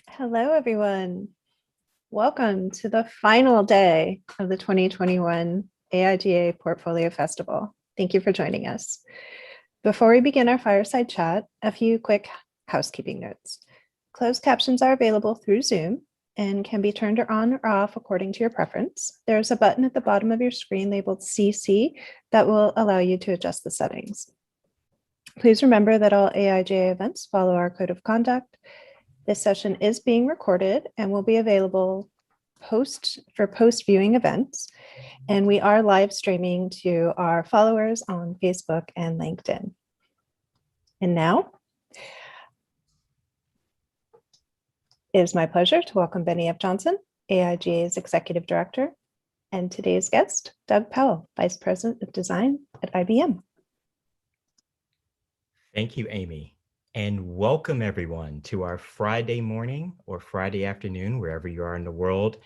Hello, everyone. Welcome to the final day of the 2021 AIGA Portfolio Festival. Thank you for joining us. Before we begin our fireside chat, a few quick housekeeping notes. Closed captions are available through Zoom and can be turned on or off according to your preference. There's a button at the bottom of your screen labeled CC that will allow you to adjust the settings. Please remember that all AIGA events follow our code of conduct. This session is being recorded and will be available for post-viewing events. And we are live streaming to our followers on Facebook and LinkedIn. And now, it is my pleasure to welcome Bennie Johnson, AIGA's Executive Director, and today's guest, Doug Powell, Vice President of Design at IBM. Thank you, Amy. And welcome everyone to our Friday morning or Friday afternoon, wherever you are in the world,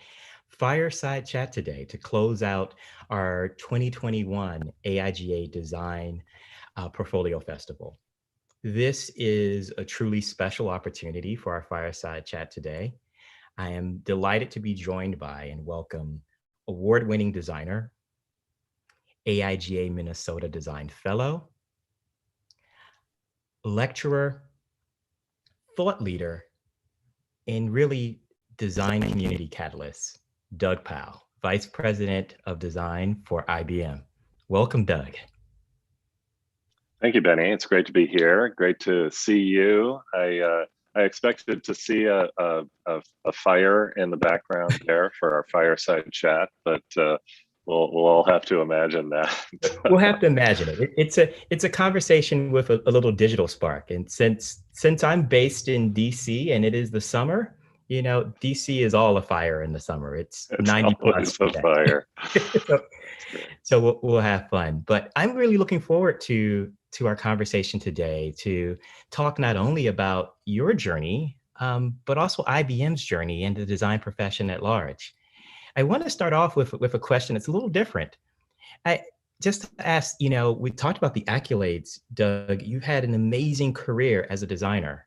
fireside chat today to close out our 2021 AIGA Design Portfolio Festival. This is a truly special opportunity for our fireside chat today. I am delighted to be joined by and welcome award-winning designer, AIGA Minnesota Design Fellow, lecturer, thought leader, and really design community catalyst, Doug Powell, Vice President of Design for IBM. Welcome, Doug. Thank you, Benny. It's great to be here. Great to see you. I expected to see a fire in the background there for our fireside chat, but we'll all have to imagine that. We'll have to imagine it. It's a conversation with a little digital spark. And since I'm based in DC and it is the summer, you know, DC is all a fire in the summer. It's 90 plus. A fire. So we'll have fun. But I'm really looking forward to our conversation today to talk not only about your journey, but also IBM's journey in the design profession at large. I want to start off with a question that's a little different. Just to ask, you know, we talked about the accolades, Doug. You've had an amazing career as a designer,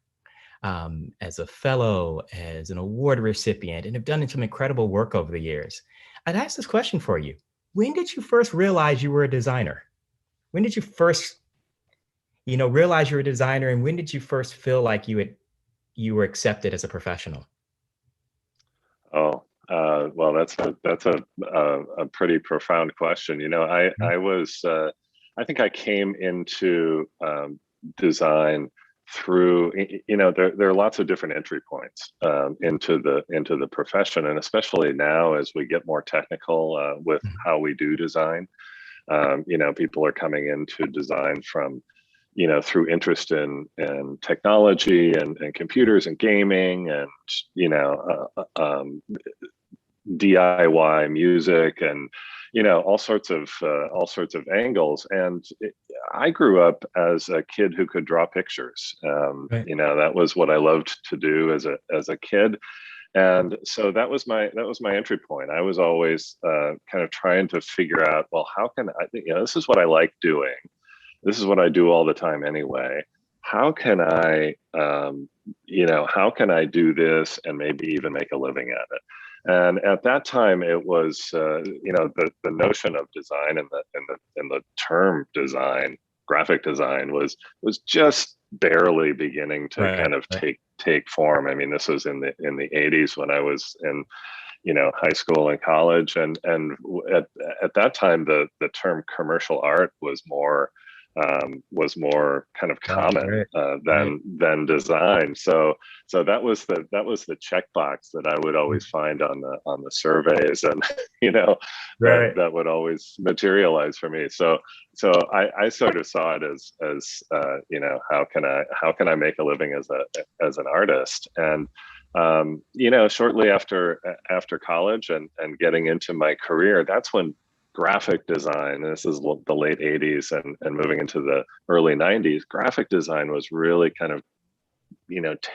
as a fellow, as an award recipient, and have done some incredible work over the years. I'd ask this question for you. When did you first realize you were a designer? When did you first, realize you're a designer, and when did you first feel like you were accepted as a professional? Well, that's a pretty profound question. You know, I think I came into design through, there are lots of different entry points into the profession, and especially now as we get more technical with how we do design. People are coming into design from, through interest in technology and computers and gaming and, DIY music and, all sorts of angles. And I grew up as a kid who could draw pictures. Right. That was what I loved to do as a kid. And so that was my entry point. I was always kind of trying to figure out, well, how can I, this is what I like doing. This is what I do all the time anyway. How can I, how can I do this and maybe even make a living at it? And at that time, it was, the notion of design and the term design, graphic design was just barely beginning to kind of take form. I mean, this was in the 80s when I was in, high school and college, and at that time, the term commercial art was more kind of common than design. So that was the checkbox that I would always find on the surveys, and that would always materialize for me. So I sort of saw it as how can I make a living as an artist? And shortly after college and getting into my career, that's when graphic design, this is the late 80s and moving into the early 90s, graphic design was really kind of,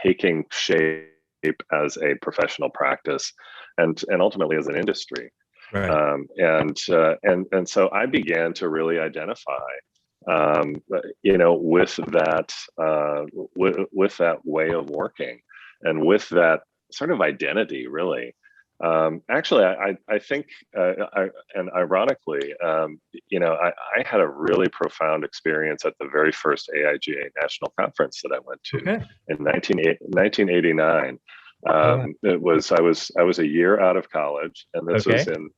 taking shape as a professional practice and ultimately as an industry. Right. And so I began to really identify, with that way of working, and with that sort of identity, really. Actually, I think, and ironically, I had a really profound experience at the very first AIGA national conference that I went to in 1989. I was a year out of college, and this was in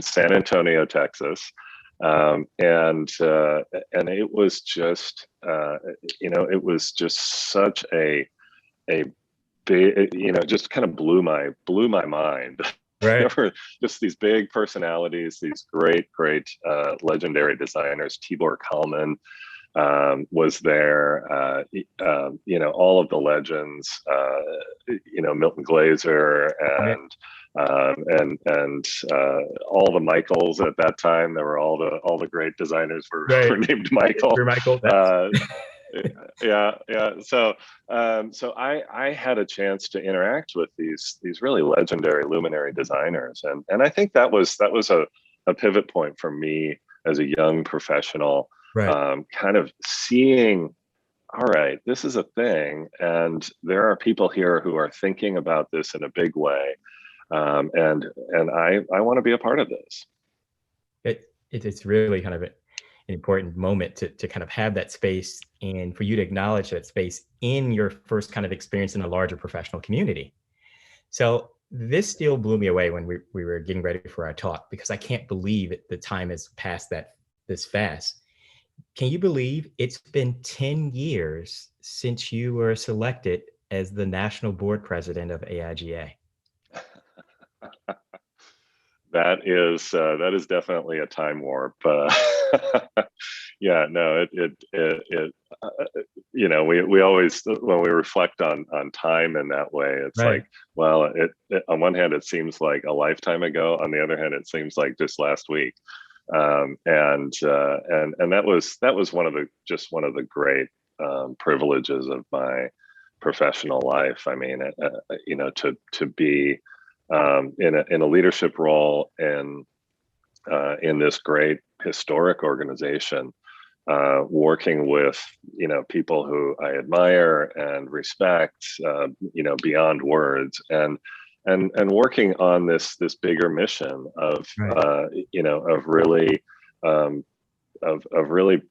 San Antonio, Texas. And it was just, it was just such a big, just kind of blew my mind. Right. There were just these big personalities, these great legendary designers. Tibor Kalman was there. All of the legends. Milton Glaser and all the Michaels at that time. There were all the great designers were named Michael. Michael. Yeah. So I had a chance to interact with these really legendary luminary designers, and I think that was a pivot point for me as a young professional, kind of seeing, all right, this is a thing, and there are people here who are thinking about this in a big way, and I want to be a part of this. It's really kind of an important moment to kind of have that space, and for you to acknowledge that space in your first kind of experience in a larger professional community. So this still blew me away when we were getting ready for our talk, because I can't believe the time has passed this fast. Can you believe it's been 10 years since you were selected as the national board president of AIGA? That is definitely a time warp. Yeah, no, we always, when we reflect on time in that way, it's like, well, it on one hand it seems like a lifetime ago, on the other hand it seems like just last week. And that was one of the great privileges of my professional life. I mean, to be in a leadership role in this great historic organization, working with people who I admire and respect, beyond words, and working on this bigger mission of really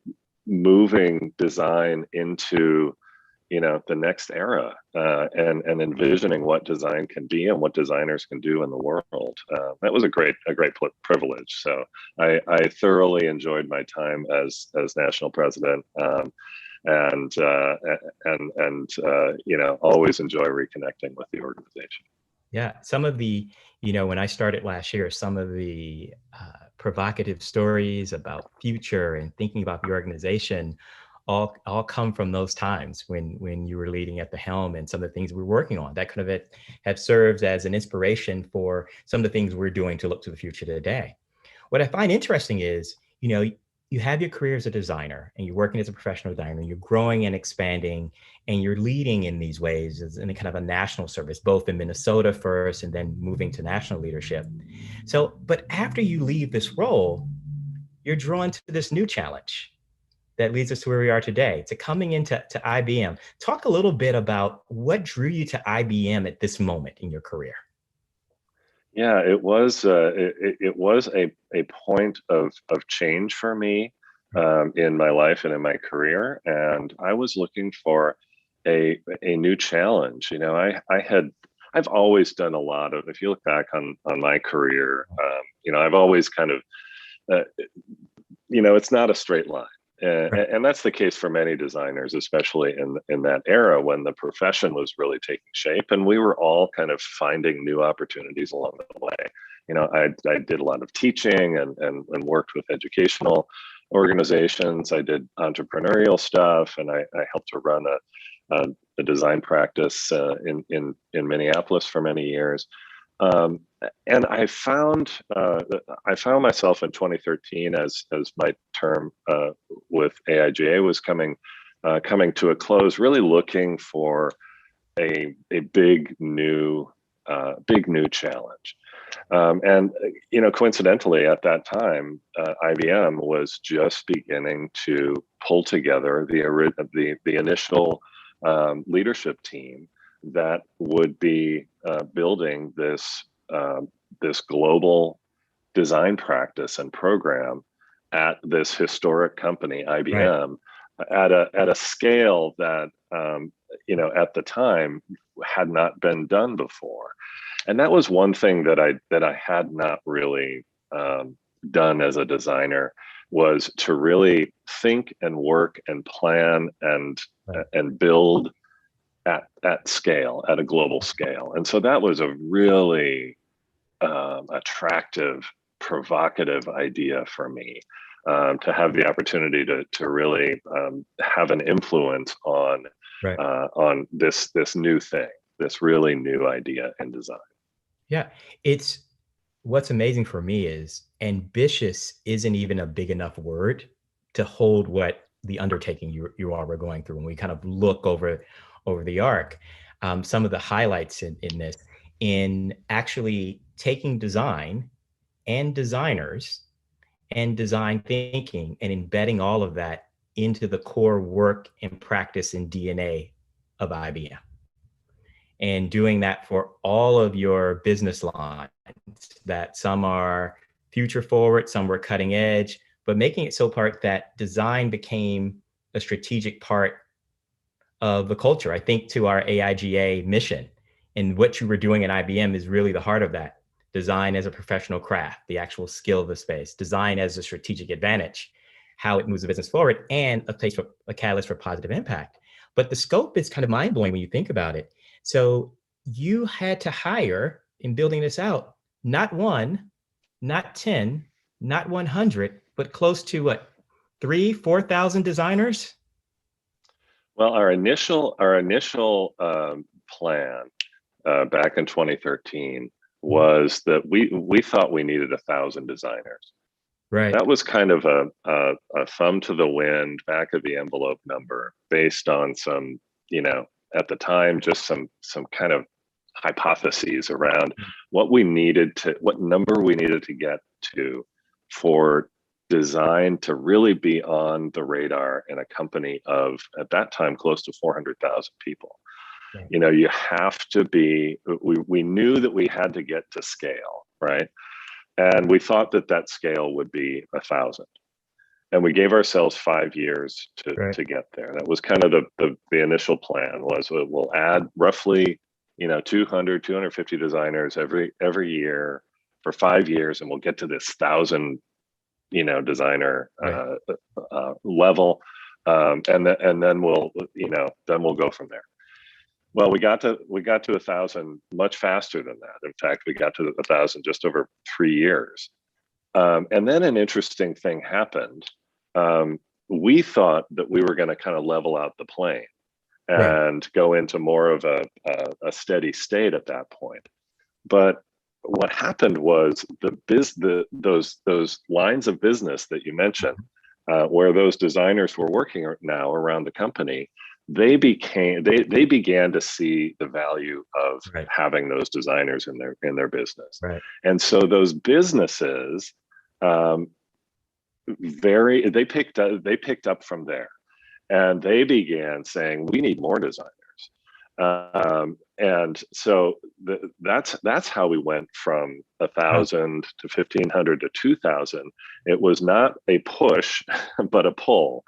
moving design into the next era, and envisioning what design can be and what designers can do in the world. That was a great privilege. So I thoroughly enjoyed my time as national president, and always enjoy reconnecting with the organization. Yeah, some of the, when I started last year, some of the provocative stories about future and thinking about the organization all come from those times when you were leading at the helm, and some of the things we're working on that kind of have served as an inspiration for some of the things we're doing to look to the future today. What I find interesting is, you have your career as a designer, and you're working as a professional designer, you're growing and expanding, and you're leading in these ways as in a kind of a national service, both in Minnesota first and then moving to national leadership. So, but after you leave this role, you're drawn to this new challenge that leads us to where we are today, to coming into IBM. Talk a little bit about what drew you to IBM at this moment in your career. Yeah, it was a point of change for me in my life and in my career, and I was looking for a new challenge. I've always done a lot of, if you look back on my career, I've always kind of, it's not a straight line. And that's the case for many designers, especially in that era when the profession was really taking shape, and we were all kind of finding new opportunities along the way. I did a lot of teaching and worked with educational organizations. I did entrepreneurial stuff, and I helped to run a design practice in Minneapolis for many years. And I found myself in 2013 as my term with AIGA was coming to a close, really looking for a big new challenge. And coincidentally, at that time, IBM was just beginning to pull together the initial leadership team that would be building this this global design practice and program at this historic company, IBM, at a scale that at the time had not been done before. And that was one thing that I had not really done as a designer, was to really think and work and plan and build at scale, at a global scale. And so that was a really attractive, provocative idea for me, to have the opportunity to really have an influence on this new thing, this really new idea in design. Yeah, what's amazing for me is ambitious isn't even a big enough word to hold what the undertaking you all were going through. When we kind of look over the arc, some of the highlights in this, in actually taking design and designers and design thinking and embedding all of that into the core work and practice and DNA of IBM. And doing that for all of your business lines, that some are future forward, some were cutting edge, but making it so part that design became a strategic part of the culture. I think to our AIGA mission, and what you were doing at IBM is really the heart of that. Design as a professional craft, the actual skill of the space, design as a strategic advantage, how it moves the business forward, and a catalyst for positive impact. But the scope is kind of mind-blowing when you think about it. So you had to hire, in building this out, not 1, not 10, not 100, but close to what, 3,000-4,000 designers? Well, our initial plan back in 2013 was that we thought we needed 1,000 designers. Right. That was kind of a thumb to the wind, back of the envelope number, based on some, at the time, just some kind of hypotheses around what number we needed to get to for design to really be on the radar in a company of, at that time, close to 400,000 people. Right. You have to be, we knew that we had to get to scale, right? And we thought that scale would be 1,000. And we gave ourselves 5 years to get there. That was kind of the initial plan, was we'll add roughly, 200, 250 designers every year for 5 years, and we'll get to this 1,000, designer level. And then we'll go from there. Well, we got to 1,000 much faster than that. In fact, we got to 1,000 just over 3 years. And then an interesting thing happened. We thought that we were going to kind of level out the plane and go into more of a steady state at that point. But what happened was those lines of business that you mentioned, where those designers were working now around the company, they began to see the value of having those designers in their business. Right. And so those businesses they picked up from there, and they began saying, we need more designers. And so that's how we went from 1,000 to 1,500 to 2,000. It was not a push, but a pull.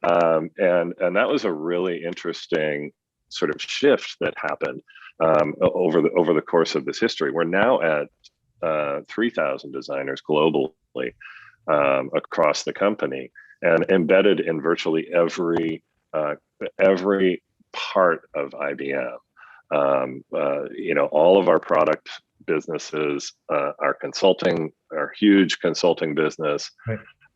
And that was a really interesting sort of shift that happened over the course of this history. We're now at 3,000 designers globally across the company, and embedded in virtually every part of IBM. All of our product businesses, our huge consulting business,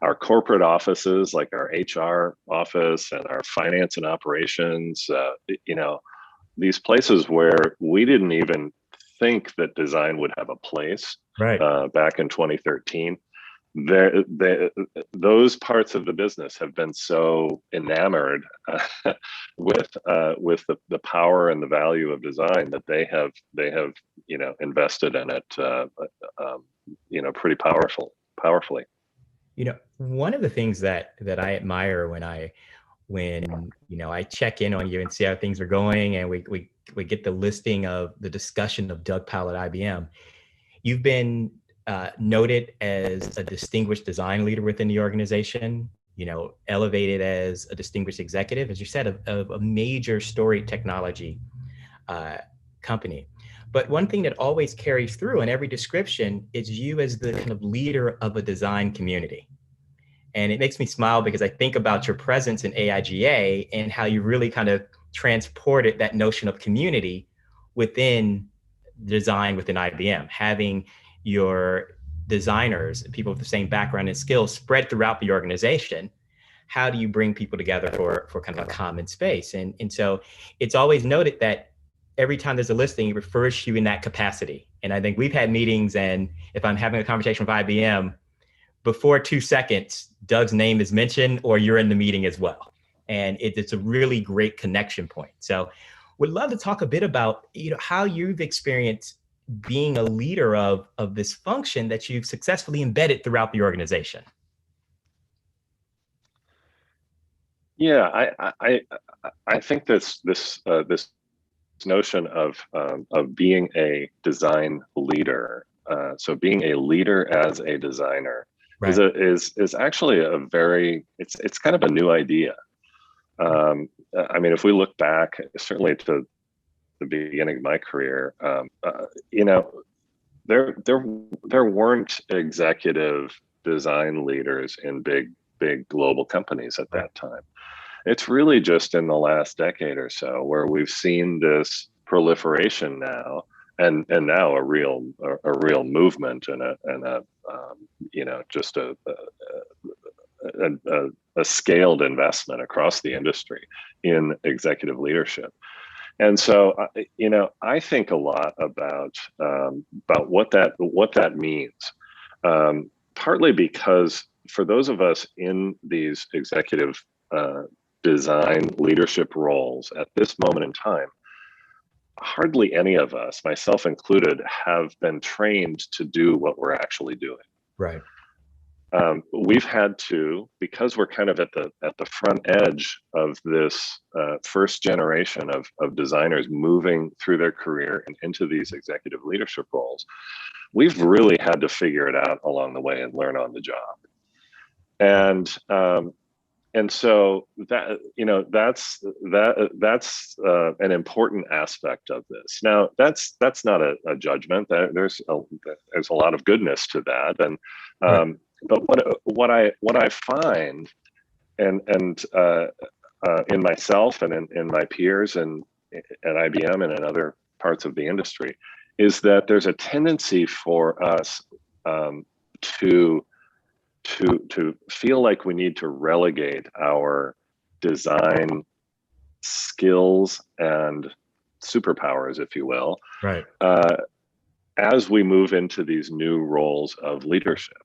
our corporate offices like our HR office and our finance and operations, these places where we didn't even think that design would have a place back in 2013. Those parts of the business have been so enamored with the power and the value of design that they have invested in it pretty powerfully. One of the things that I admire when I check in on you and see how things are going, and we we get the listing of the discussion of Doug Powell at IBM, you've been noted as a distinguished design leader within the organization, elevated as a distinguished executive, as you said, of a major storied technology company. But one thing that always carries through in every description is you as the kind of leader of a design community. And it makes me smile because I think about your presence in AIGA and how you really kind of transported that notion of community within design within IBM, having your designers, people with the same background and skills spread throughout the organization. How do you bring people together for kind of a common space? And so it's always noted that every time there's a listing, it refers to you in that capacity. And I think we've had meetings, and if I'm having a conversation with IBM, before 2 seconds, Doug's name is mentioned or you're in the meeting as well. And it's a really great connection point. So would love to talk a bit about how you've experienced being a leader of this function that you've successfully embedded throughout the organization. Yeah, I think this notion of being a design leader, so being a leader as a designer, right, is actually it's kind of a new idea. I mean, if we look back, certainly to the beginning of my career, there weren't executive design leaders in big global companies at that time. It's really just in the last decade or so where we've seen this proliferation now, and now a real movement and just a scaled investment across the industry in executive leadership. And so, I think a lot about what that means. Partly because for those of us in these executive design leadership roles at this moment in time, hardly any of us, myself included, have been trained to do what we're actually doing. Right. We've had to, because we're kind of at the front edge of this first generation of designers moving through their career and into these executive leadership roles, we've really had to figure it out along the way and learn on the job. And so that's an important aspect of this. Now, that's not a judgment. There's a lot of goodness to that, and right. But what I find, and in myself and in my peers and at IBM and in other parts of the industry, is that there's a tendency for us to feel like we need to relegate our design skills and superpowers, if you will, right, as we move into these new roles of leadership.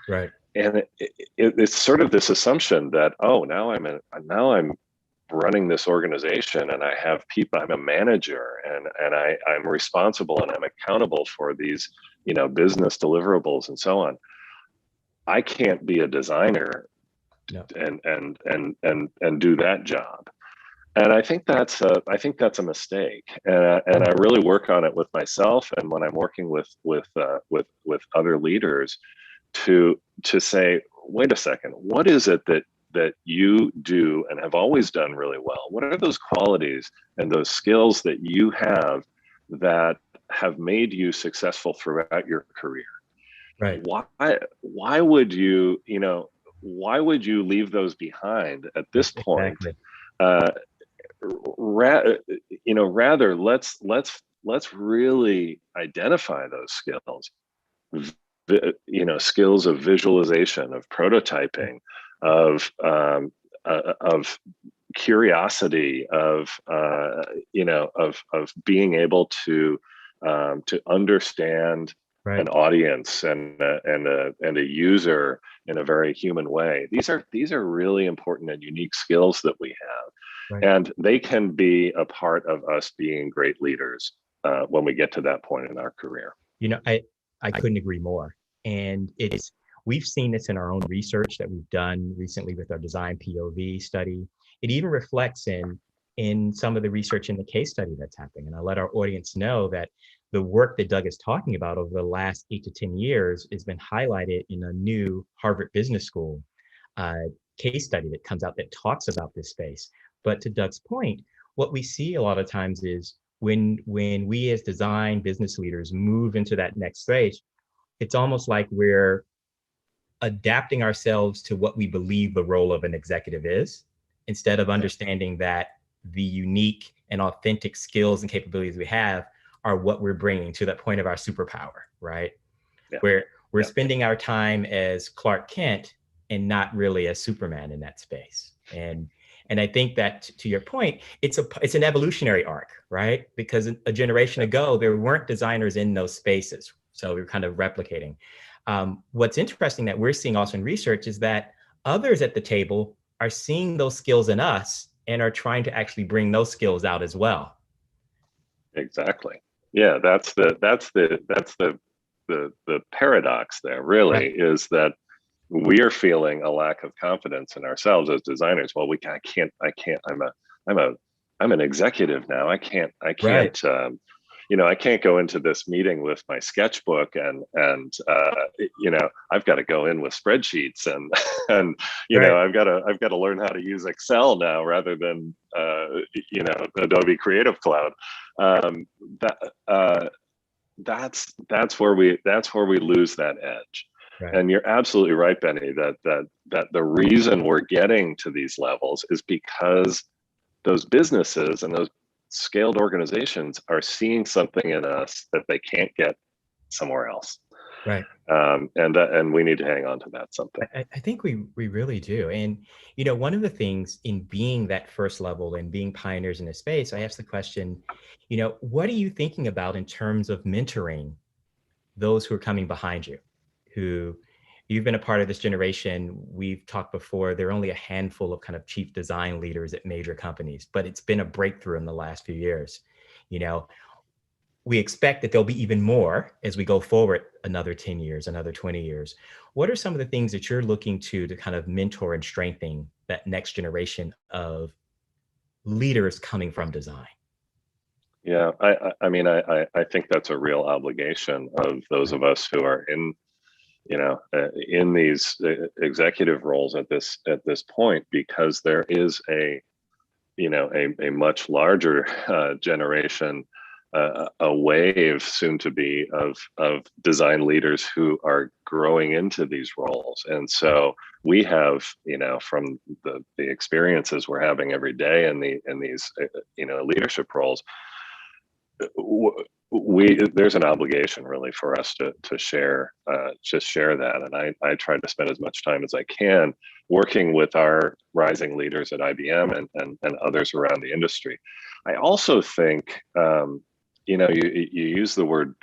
right. And it's sort of this assumption that, oh, now I'm running this organization and I have people, I'm a manager and I'm responsible and I'm accountable for these, business deliverables and so on. I can't be a designer No. and do that job. And I think that's a mistake. And I really work on it with myself and when I'm working with other leaders to say, wait a second, what is it that you do and have always done really well? What are those qualities and those skills that you have that have made you successful throughout your career? Right. Why would you leave those behind at this point? Exactly. Rather let's really identify those skills. Skills of visualization, of prototyping, of curiosity, of being able to understand Right. an audience and a user in a very human way. These are really important and unique skills that we have, Right. and they can be a part of us being great leaders when we get to that point in our career. I couldn't agree more. And we've seen this in our own research that we've done recently with our design POV study. It even reflects in in some of the research in the case study that's happening. And I'll let our audience know that the work that Doug is talking about over the last 8 to 10 years has been highlighted in a new Harvard Business School case study that comes out that talks about this space. But to Doug's point, what we see a lot of times is when we as design business leaders move into that next stage, it's almost like we're adapting ourselves to what we believe the role of an executive is, instead of understanding that the unique and authentic skills and capabilities we have are what we're bringing to that point of our superpower, right? Yeah. Where we're spending our time as Clark Kent and not really as Superman in that space. And I think that, to your point, it's an evolutionary arc, right? Because a generation ago, there weren't designers in those spaces. So we're kind of replicating. What's interesting that we're seeing also in research is that others at the table are seeing those skills in us and are trying to actually bring those skills out as well. Exactly. Yeah, that's the paradox there, really, right, is that we are feeling a lack of confidence in ourselves as designers. Well, I'm an executive now. I can't, right, I can't go into this meeting with my sketchbook and I've got to go in with spreadsheets and right, I've got to learn how to use Excel now rather than Adobe Creative Cloud. That's where we lose that edge. Right. And you're absolutely right, Benny, that the reason we're getting to these levels is because those businesses and those scaled organizations are seeing something in us that they can't get somewhere else. Right. And we need to hang on to that something. I think we really do. And, one of the things in being that first level and being pioneers in a space, I asked the question, what are you thinking about in terms of mentoring those who are coming behind you, who you've been a part of this generation? We've talked before, there are only a handful of kind of chief design leaders at major companies, but it's been a breakthrough in the last few years. We expect that there'll be even more as we go forward another 10 years, another 20 years. What are some of the things that you're looking to kind of mentor and strengthen that next generation of leaders coming from design? Yeah, I think that's a real obligation of those of us who are in these executive roles at this point, because there is a much larger generation, a wave soon to be of design leaders who are growing into these roles. And so we have, from the experiences we're having every day in these leadership roles, there's an obligation really for us to share that. And I try to spend as much time as I can working with our rising leaders at IBM and others around the industry. I also think you use the word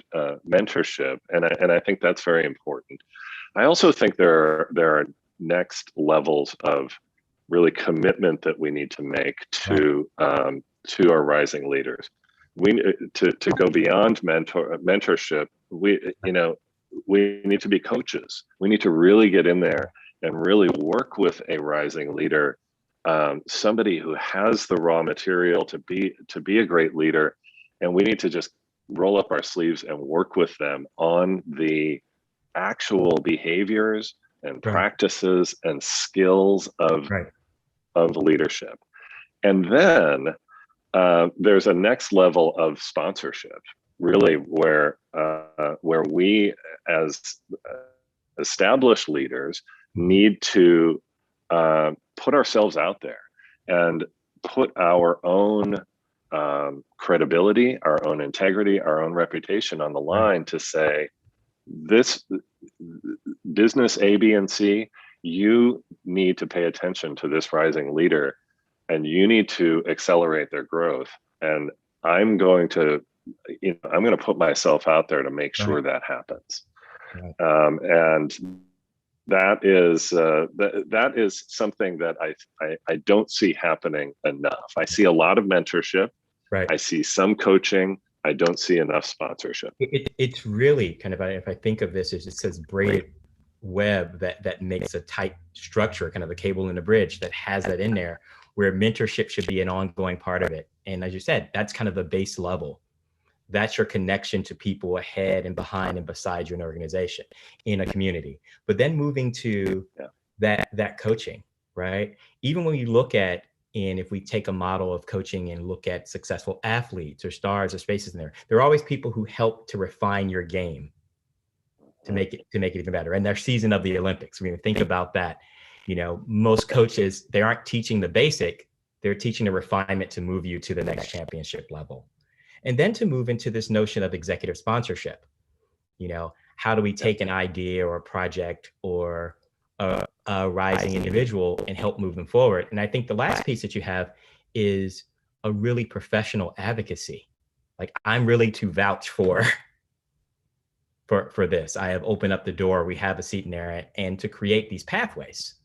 mentorship, and I think that's very important. I also think there are next levels of really commitment that we need to make to our rising leaders. We to go beyond mentorship. We need to be coaches. We need to really get in there and really work with a rising leader, somebody who has the raw material to be a great leader, and we need to just roll up our sleeves and work with them on the actual behaviors and practices and skills of leadership. And then there's a next level of sponsorship, really, where we as established leaders need to put ourselves out there and put our own credibility, our own integrity, our own reputation on the line to say, this business A, B, and C, you need to pay attention to this rising leader and you need to accelerate their growth. And I'm going to put myself out there to make sure that happens. And that is something that I don't see happening enough. I see a lot of mentorship. I see some coaching. I don't see enough sponsorship. It's really kind of, if I think of this as it says braided web that makes a tight structure, kind of a cable in a bridge that has that in there. where mentorship should be an ongoing part of it. And as you said, that's kind of the base level. That's your connection to people ahead and behind and beside you in an organization, in a community. But then moving to that coaching, right? Even when you look at, and if we take a model of coaching and look at successful athletes or stars or spaces in there, there are always people who help to refine your game to make it even better. And their season of the Olympics, when you think about that, you know, most coaches, they aren't teaching the basic, they're teaching the refinement to move you to the next championship level. And then to move into this notion of executive sponsorship. You know, how do we take an idea or a project or a rising individual and help move them forward? And I think the last piece that you have is a really professional advocacy. Like, I'm really to vouch for this. I have opened up the door, we have a seat in there, and to create these pathways.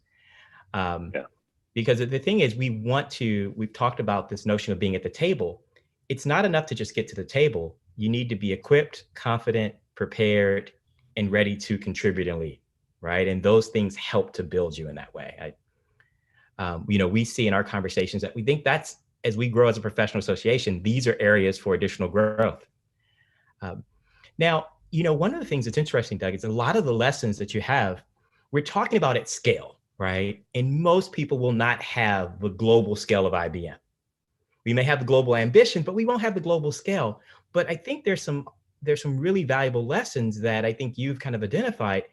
Because the thing is, we've talked about this notion of being at the table. It's not enough to just get to the table. You need to be equipped, confident, prepared, and ready to contribute and lead, right? And those things help to build you in that way. You know, we see in our conversations that we think that's, as we grow as a professional association, these are areas for additional growth. Now, you know, one of the things that's interesting, Doug, is a lot of the lessons that you have, we're talking about at scale, right? And most people will not have the global scale of IBM. We may have the global ambition, but we won't have the global scale. But I think there's some really valuable lessons that I think you've kind of identified.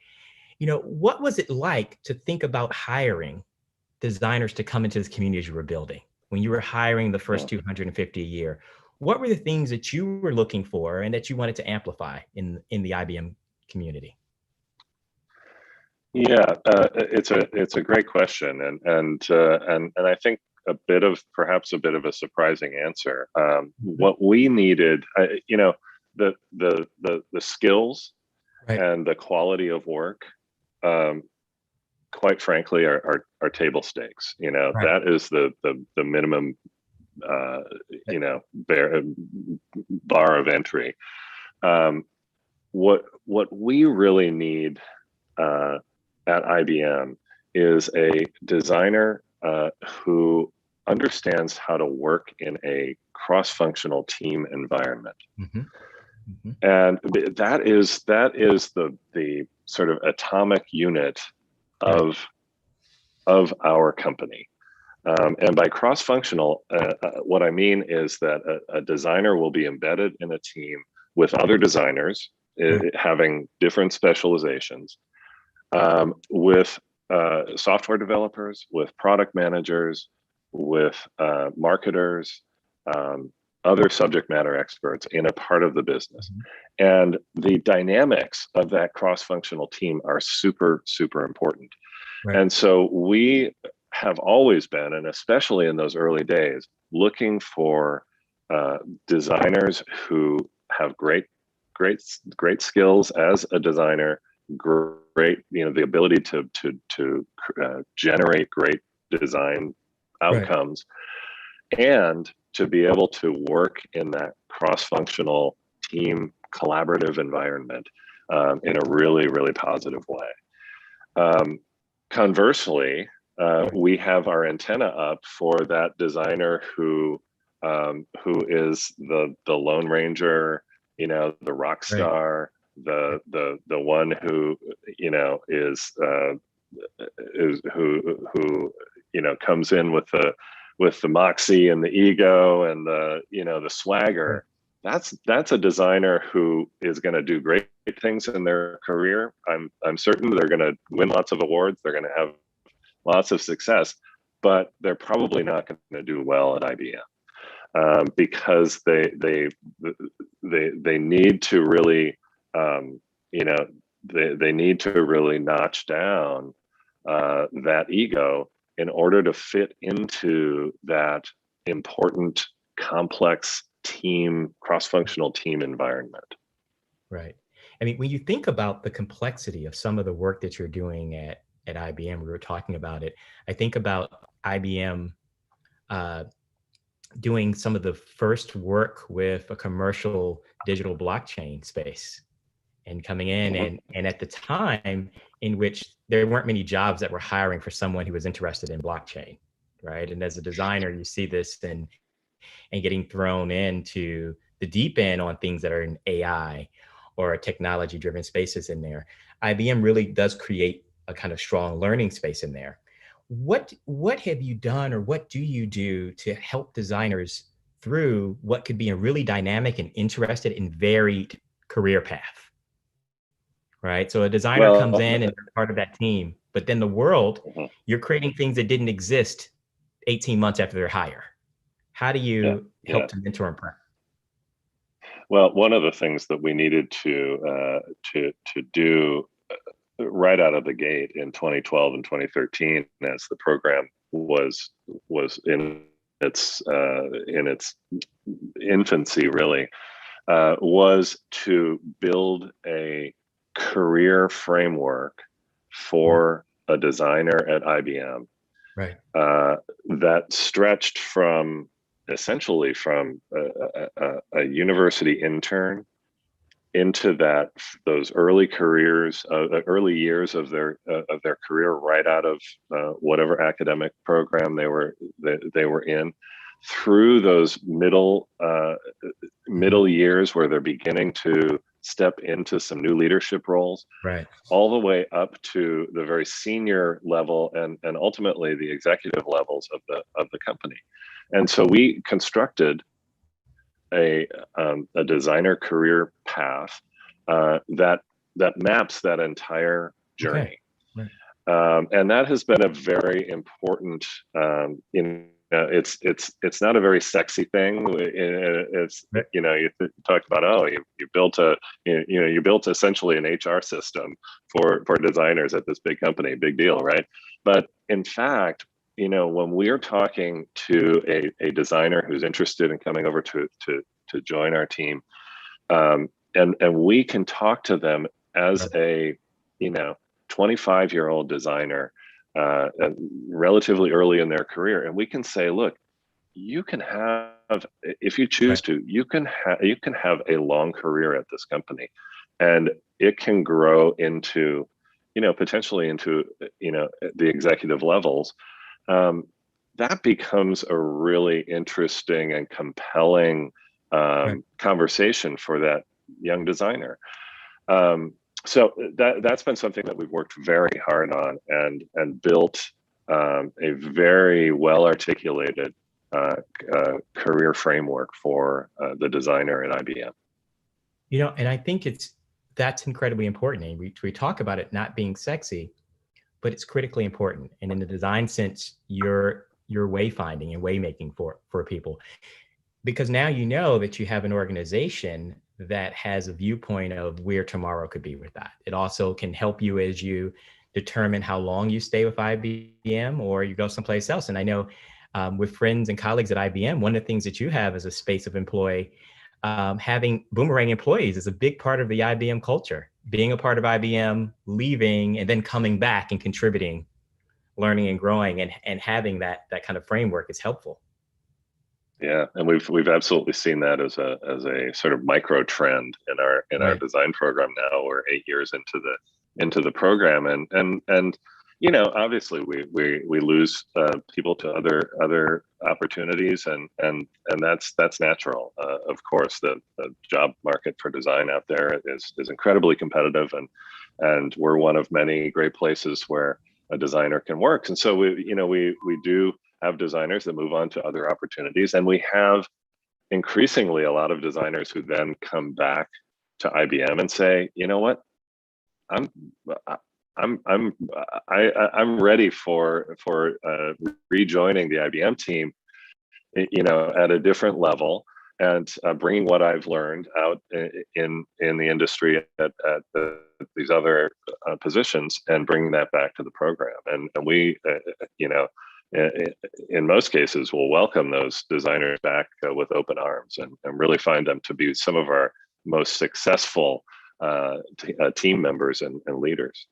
You know, what was it like to think about hiring designers to come into this community you were building? When you were hiring the first 250 a year, what were the things that you were looking for and that you wanted to amplify in the IBM community? Yeah, it's a great question, and I think perhaps a bit of a surprising answer. What we needed, you know, the skills and the quality of work, quite frankly, are table stakes. You know, that is the minimum, you know, bar of entry. What we really need at IBM is a designer who understands how to work in a cross-functional team environment. And that is the sort of atomic unit of our company. And by cross-functional, what I mean is that a designer will be embedded in a team with other designers having different specializations, with software developers, with product managers, with marketers, other subject matter experts in a part of the business. And the dynamics of that cross-functional team are super, super important. And so we have always been, and especially in those early days, looking for designers who have great skills as a designer, great, you know, the ability to generate great design outcomes, and to be able to work in that cross-functional team collaborative environment in a really, really positive way. Conversely, we have our antenna up for that designer who is the Lone Ranger, you know, the rock star, the one who, you know, is who you know, comes in with the moxie and the ego and the, you know, the swagger. That's a designer who is going to do great things in their career. I'm certain they're going to win lots of awards. They're going to have lots of success, but they're probably not going to do well at IBM because they need to really, you know, they need to really notch down that ego in order to fit into that important, complex team, cross-functional team environment. Right. I mean, when you think about the complexity of some of the work that you're doing at IBM, we were talking about it. I think about IBM doing some of the first work with a commercial digital blockchain space and coming in and at the time in which there weren't many jobs that were hiring for someone who was interested in blockchain, right? And as a designer, you see this and getting thrown into the deep end on things that are in AI or technology driven spaces in there. IBM really does create a kind of strong learning space in there. What have you done, or what do you do to help designers through what could be a really dynamic and interested and varied career path? Right. So a designer comes Well, in and they're part of that team, but then the world, mhm, you're creating things that didn't exist 18 months after their hire. How do yeah, you yeah. help to mentor and prep? Well, one of the things that we needed to do right out of the gate in 2012 and 2013, as the program was in its infancy, really, was to build a career framework for a designer at IBM Right. that stretched from essentially from a university intern into those early careers, early years of their career, right out of whatever academic program they were in, through those middle years where they're beginning to step into some new leadership roles, Right. all the way up to the very senior level and ultimately the executive levels of the company. And so we constructed a designer career path that maps that entire journey. Okay. Right. And that has been a very important, it's not a very sexy thing. It's, Right. you talked about, oh, you built essentially an HR system for designers at this big company, big deal, right? But in fact, when we're talking to a designer who's interested in coming over to join our team, and we can talk to them as a 25-year-old designer, relatively early in their career, and we can say, look, you can have, if you choose Right. to, you can have a long career at this company, and it can grow into, potentially into, the executive levels. That becomes a really interesting and compelling Right. conversation for that young designer. So that's been something that we've worked very hard on and built a very well articulated career framework for the designer at IBM. And I think that's incredibly important. And we talk about it not being sexy, but it's critically important. And in the design sense, you're wayfinding and waymaking for people, because now you know that you have an organization that has a viewpoint of where tomorrow could be with that. It also can help you as you determine how long you stay with IBM or you go someplace else. And I know with friends and colleagues at IBM, one of the things that you have as a space of employee, having Boomerang Employees is a big part of the IBM culture. Being a part of IBM, leaving, and then coming back and contributing, learning and growing, and having that kind of framework is helpful. Yeah, and we've absolutely seen that as a sort of micro trend in our Right. design program now. We're 8 years into the program, and obviously we lose people to other opportunities, and that's natural. Of course, the job market for design out there is incredibly competitive, and we're one of many great places where a designer can work. And so we do have designers that move on to other opportunities, and we have increasingly a lot of designers who then come back to IBM and say, you know what, I'm ready for rejoining the IBM team, at a different level, and bringing what I've learned out in the industry at these other positions, and bringing that back to the program. And we, in most cases, will welcome those designers back with open arms, and really find them to be some of our most successful team members and leaders.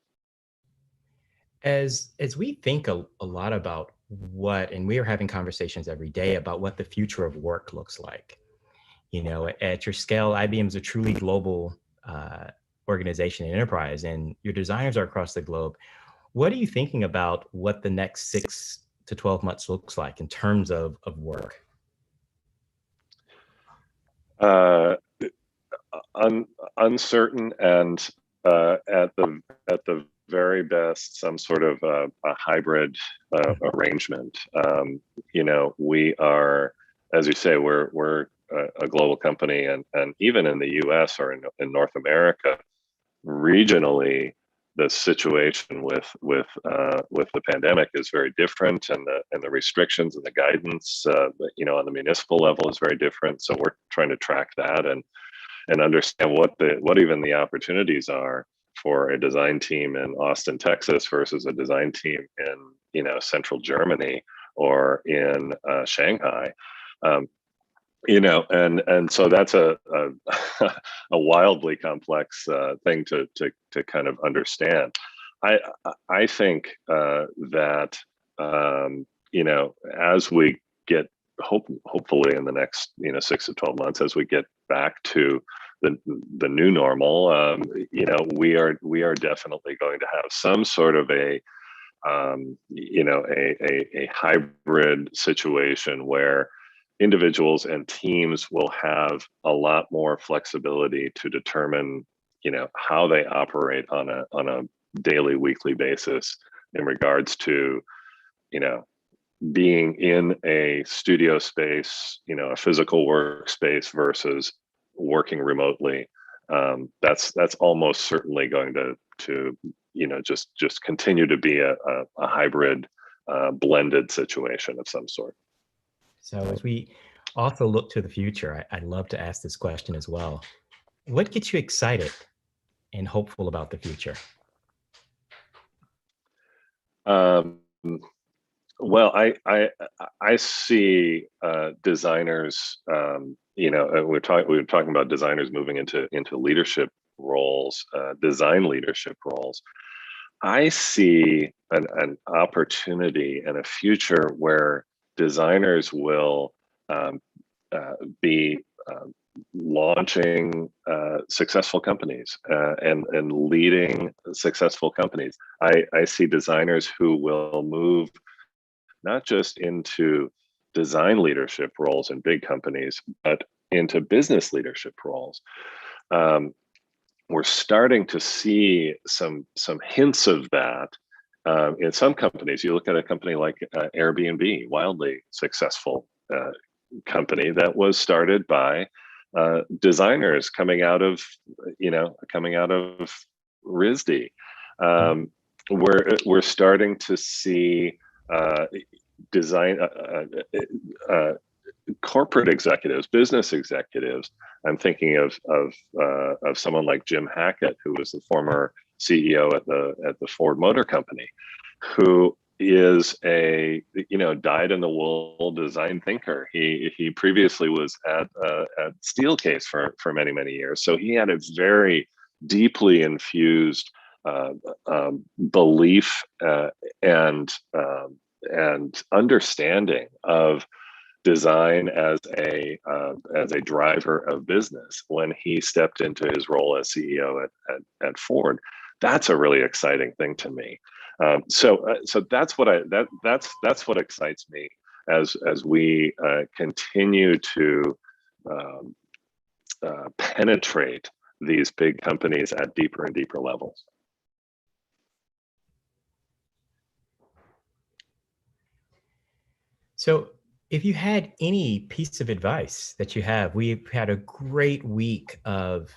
As we think a lot about and we are having conversations every day about what the future of work looks like. At your scale, IBM is a truly global organization and enterprise, and your designers are across the globe. What are you thinking about what the next 6 to 12 months looks like in terms of work? Uncertain, and at the very best, some sort of a hybrid arrangement. We are, as you say, we're a global company, and even in the U.S. or in North America, regionally, the situation with the pandemic is very different, and the restrictions and the guidance, on the municipal level is very different. So we're trying to track that and understand what even the opportunities are for a design team in Austin, Texas versus a design team in central Germany or in Shanghai. And so that's a a wildly complex thing to kind of understand. I think that as we get hopefully in the next 6 to 12 months, as we get back to the new normal, we are definitely going to have some sort of a hybrid situation where individuals and teams will have a lot more flexibility to determine, how they operate on a daily, weekly basis in regards to, being in a studio space, a physical workspace versus working remotely. That's almost certainly going to just continue to be a hybrid, blended situation of some sort. So as we also look to the future, I'd love to ask this question as well. What gets you excited and hopeful about the future? Well, I see designers. We were talking about designers moving into leadership roles, design leadership roles. I see an opportunity and a future where designers will be launching successful companies and leading successful companies. I see designers who will move not just into design leadership roles in big companies, but into business leadership roles. We're starting to see some hints of that in some companies. You look at a company like Airbnb, wildly successful company that was started by designers coming out of RISD. We're starting to see design corporate executives, business executives. I'm thinking of someone like Jim Hackett, who was the former CEO at the Ford Motor Company, who is a dyed-in-the-wool design thinker. He previously was at Steelcase for many years, so he had a very deeply infused belief and understanding of design as a driver of business when he stepped into his role as CEO at Ford. That's a really exciting thing to me. So that's what excites me as we continue to penetrate these big companies at deeper and deeper levels. So if you had any piece of advice that you have, we've had a great week of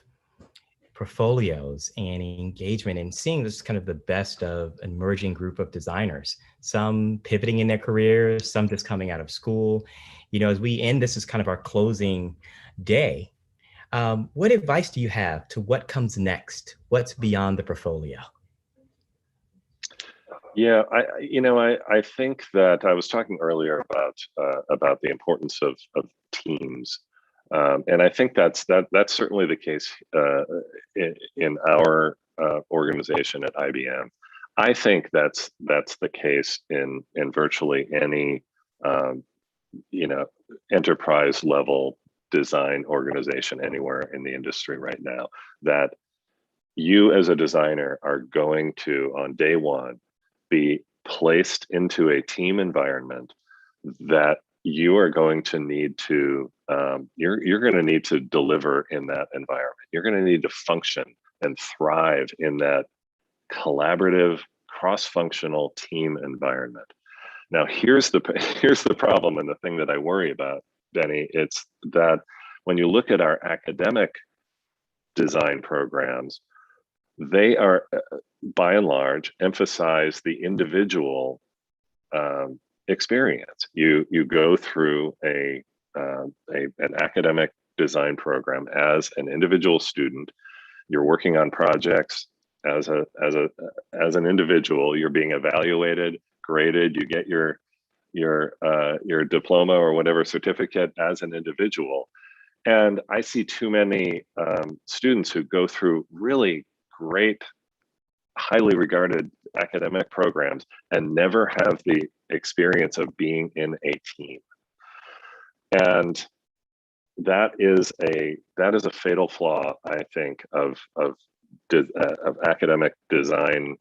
portfolios and engagement and seeing this kind of the best of an emerging group of designers, some pivoting in their careers, some just coming out of school. As we end, this is kind of our closing day. What advice do you have to what comes next? What's beyond the portfolio? Yeah, I think that I was talking earlier about the importance of teams, and I think that's certainly the case in our organization at IBM. I think that's the case in virtually any enterprise level design organization anywhere in the industry right now. That you as a designer are going to, on day one, be placed into a team environment that you are going to need to you're going to need to deliver in that environment. You're going to need to function and thrive in that collaborative, cross-functional team environment. Now, here's the problem, and the thing that I worry about, Benny. It's that when you look at our academic design programs, they are, by and large, emphasize the individual experience. You go through an academic design program as an individual student. You're working on projects as an individual. You're being evaluated, graded. You get your diploma or whatever certificate as an individual. And I see too many students who go through really great, highly regarded academic programs and never have the experience of being in a team. And that is a fatal flaw, I think, of academic design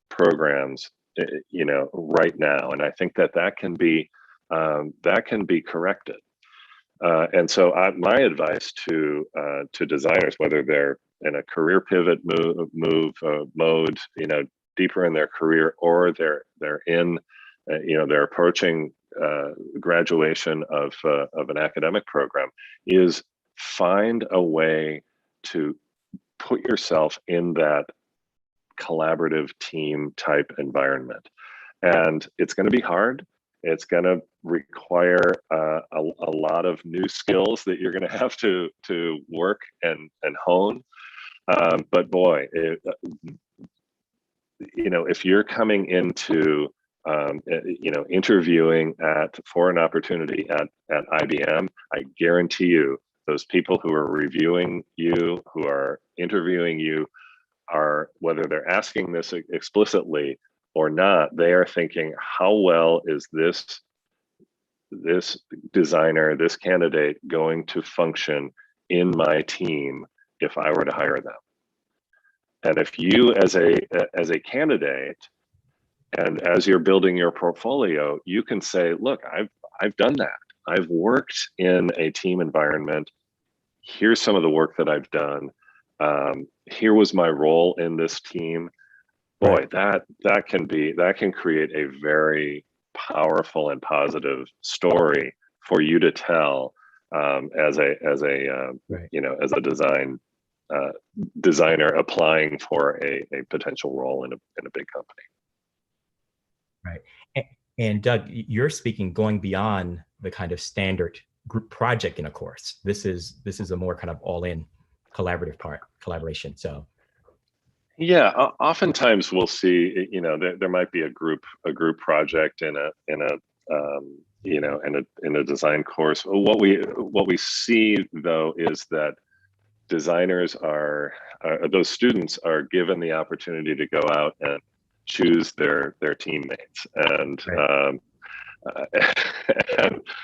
programs, right now. And I think that can be corrected. And so my advice to designers, whether they're in a career pivot mode, deeper in their career, or they're in, they're approaching graduation of an academic program, is find a way to put yourself in that collaborative team type environment. And it's going to be hard. It's going to require a lot of new skills that you're going to have to work and hone. But boy, if you're coming into interviewing for an opportunity at IBM, I guarantee you those people who are reviewing you, who are interviewing you, are, whether they're asking this explicitly or not, they are thinking, how well is this designer, this candidate going to function in my team if I were to hire them? And if you, as a candidate, and as you're building your portfolio, you can say, look, I've done that. I've worked in a team environment. Here's some of the work that I've done. Here was my role in this team. Boy, right. that can create a very powerful and positive story for you to tell as a Right. as a designer applying for a potential role in a big company. Right. And Doug, you're speaking going beyond the kind of standard group project in a course. This is a more kind of all-in collaboration. So yeah, oftentimes we'll see, there might be a group project in a design course. What we see though is that designers those students are given the opportunity to go out and choose their teammates, and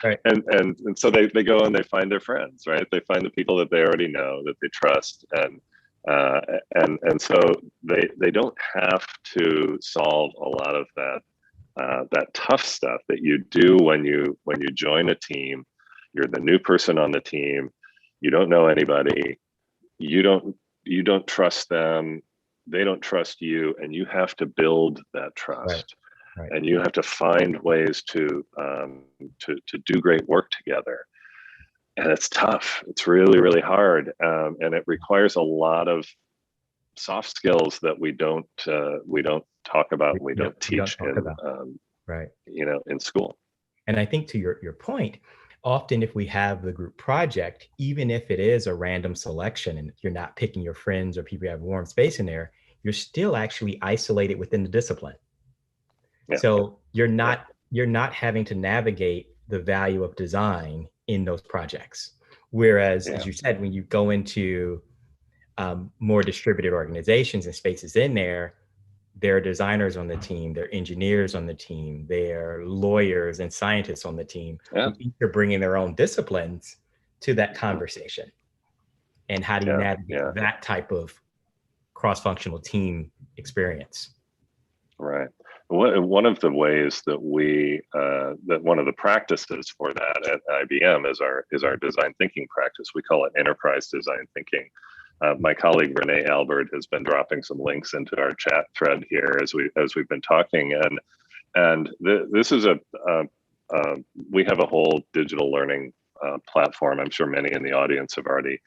right. and so they go and they find their friends, right? They find the people that they already know, that they trust, and so they don't have to solve a lot of that tough stuff that you do when you join a team. You're the new person on the team. You don't know anybody. You don't trust them. They don't trust you, and you have to build that trust. Right. And you have to find ways to do great work together. And it's tough. It's really, really hard, and it requires a lot of soft skills that we don't talk about. We don't teach right. In school. And I think to your point, often if we have the group project, even if it is a random selection and you're not picking your friends or people you have warm space in there, you're still actually isolated within the discipline. Yeah. So you're not having to navigate the value of design in those projects. Whereas, as you said, when you go into more distributed organizations and spaces in there are designers on the team, there are engineers on the team, there are lawyers and scientists on the team. Who each are bringing their own disciplines to that conversation. And how do you navigate that type of cross-functional team experience? Right. one of the ways that that one of the practices for that at IBM is our design thinking practice. We call it enterprise design thinking. My colleague Renee Albert has been dropping some links into our chat thread here as we've been talking, and this is we have a whole digital learning platform. I'm sure many in the audience have already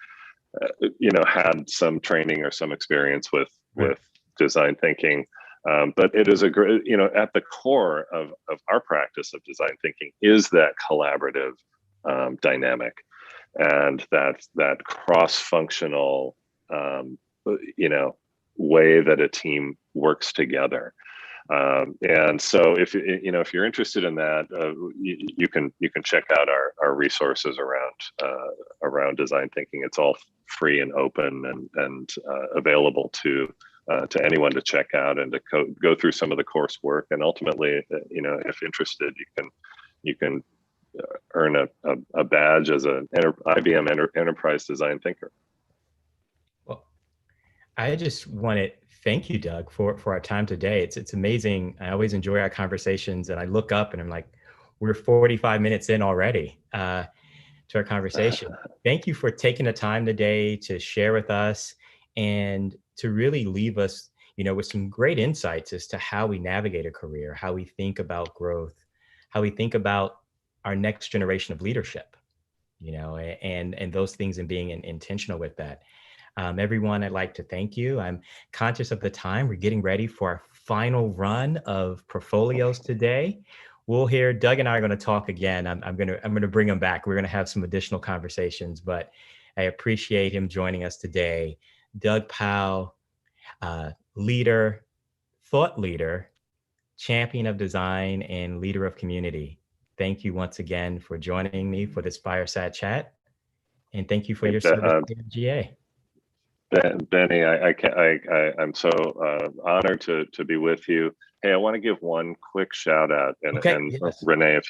had some training or some experience with design thinking. But it is a great, at the core of our practice of design thinking is that collaborative dynamic, and that cross-functional, way that a team works together. And so if you're interested in that, you can check out our resources around design thinking. It's all free and open and available to anyone to check out and to go through some of the coursework. And ultimately, if interested, you can earn a badge as an IBM Enterprise Design Thinker. Well, I just want to thank you, Doug, for our time today. It's amazing. I always enjoy our conversations, and I look up and I'm like, we're 45 minutes in already to our conversation. Thank you for taking the time today to share with us and to really leave us, with some great insights as to how we navigate a career, how we think about growth, how we think about our next generation of leadership, and those things, and being intentional with that. Everyone, I'd like to thank you. I'm conscious of the time. We're getting ready for our final run of portfolios today. We'll hear, Doug and I are going to talk again. I'm going to bring him back. We're going to have some additional conversations, but I appreciate him joining us today. Doug Powell, leader, thought leader, champion of design, and leader of community. Thank you once again for joining me for this fireside chat. And thank you for your service to AIGA. Benny, I'm so honored to be with you. Hey, I want to give one quick shout out, and yes. Renee, if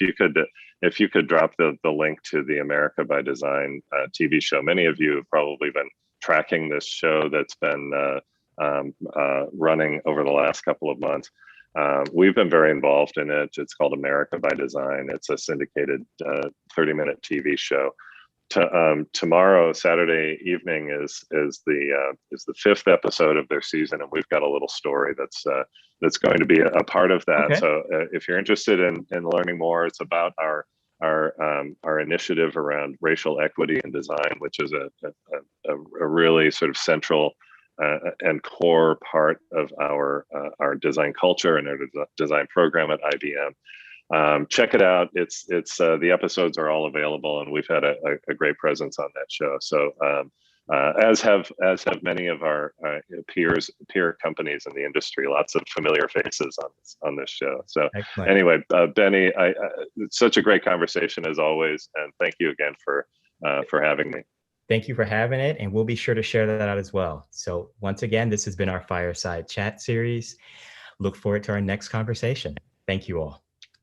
you could drop the link to the America by Design TV show. Many of you have probably been tracking this show that's been running over the last couple of months. We've been very involved in it. It's called America by Design. It's a syndicated 30-minute TV show. Tomorrow, Saturday evening, is the 5th episode of their season, and we've got a little story that's going to be a part of that. Okay. So if you're interested in learning more, it's about our initiative around racial equity in design, which is a really sort of central and core part of our design culture and our design program at IBM. Check it out. It's the episodes are all available, and we've had a great presence on that show. So as have many of our peer companies in the industry, lots of familiar faces on this show. So excellent. Anyway, Benny, it's such a great conversation as always, and thank you again for having me. Thank you for having it, and we'll be sure to share that out as well. So once again, this has been our Fireside Chat series. Look forward to our next conversation. Thank you all.